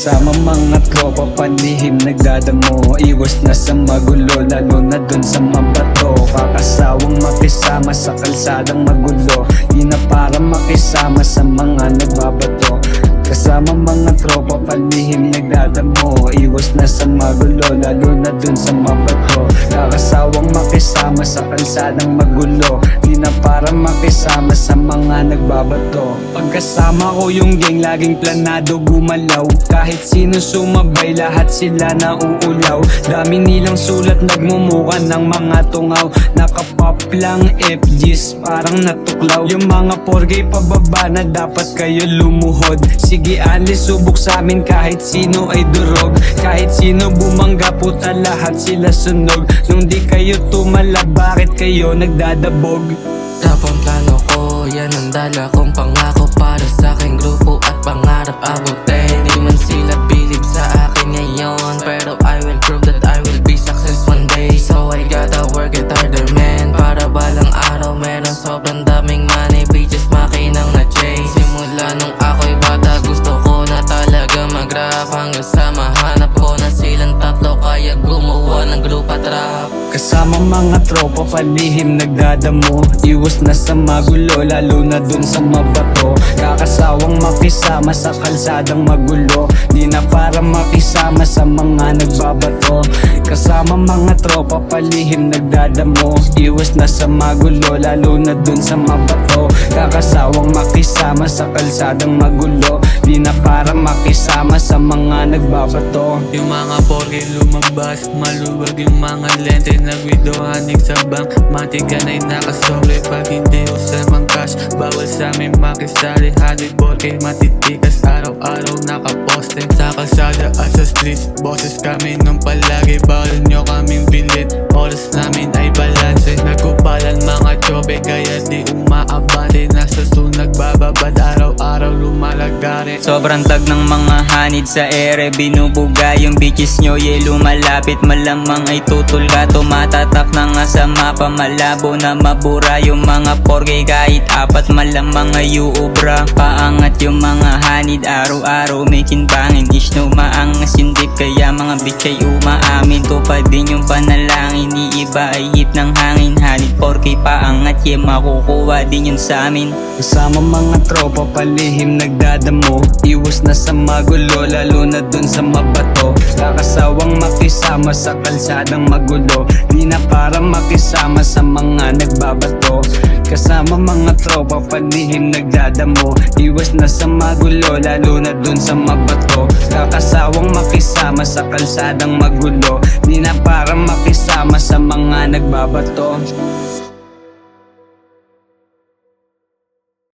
Kasama mga tropa, palihim nagdadamo. Iwas na sa magulo, lalo na dun sa mabato. Kakasawang makisama sa kalsadang magulo, di na para makisama sa mga nagbabato. Kasama mga tropa, palihim nagdadamo. Iwas na sa magulo, lalo na dun sa mabato. Kakasawang makisama sa kalsadang magulo, di na para makisama sa mga nagbabato. Pagkasama ko yung gang, laging planado gumalaw. Kahit sino sumabay, lahat sila nauulaw. Dami nilang sulat, nagmumuka ng mga tungaw. Nakapop lang FGs, parang natuklaw. Yung mga porgay pababa na dapat kayo lumuhod. Sige Ali, subok sa amin kahit sino ay durog. Kahit sino bumangga, puta lahat sila sunog. Nung di kayo tumala, bakit kayo nagdadabog? Tapang plano ko, yan ang dala kong pangako para sa aking grupo at pangarap abutin. Di man sila bilib sa akin ngayon, pero I will prove that I will be success one day. So I gotta work it harder man, para balang araw meron sobrang daming money, bitches makinang na chase. Simula nung ako'y bata, gusto ko na talaga mag-rap, hanggang sa mahanap ko na silang tatlo, kaya gumawa ng group at rap. Kasama mga tropa, palihim nagdadamo. Iwas na sa magulo, lalo na dun sa mabato. Kakasawang makisama sa kalsadang magulo, di na para makisama sa mga nagbabato. Kasama mga tropa, palihim nagdadamo. Iwas na sa magulo, lalo na dun sa mabato. Kakasawang makisama sa kalsadang magulo, di na para makisama sa mga nagbabato. Yung mga porke lumabas, maluwag yung mga lente. Nagwidohanig sa bank, matigan ay nakasobre. Pag hindi usapang cash, bawal sa amin makisali. Halig porke matitikas, araw-araw nakaposte. Sa kalsada at sa streets, boses kami nung palagi. Bawal nyo kaming bilit, oras namin ay balanse. Nagkupalan mga chobe, kaya di umaabante. Nasa sunag bababad, araw-araw lumalagari. Sobrang tag ng mga hanid sa ere, binubuga yung bitches nyo, lumalapit. Malamang ay tutol ka, tumatatak na nga sa mapa. Malabo na mabura yung mga porke, kahit apat malamang ay uubra. Paangat yung mga hanid, araw-araw may kinbangin. Ishno maangas yung dip, kaya mga bitch ay umaamin. Tupad din yung panalangin, iiba ay hit ng hangin. Hanid porke paangat, makukuha din yun sa amin. Kasama mga tropa, palihim nagdadamo. Iwas na sa magulo, lalo na dun sa mabato. Kakasawang makisama sa kalsadang magulo, di na para makisama sa mga nagbabato. Kasama mga tropa, palihim nagdadamo. Iwas na sa magulo, lalo na dun sa mabato. Kakasawang makisama sa kalsadang magulo, di na para makisama sa mga nagbabato.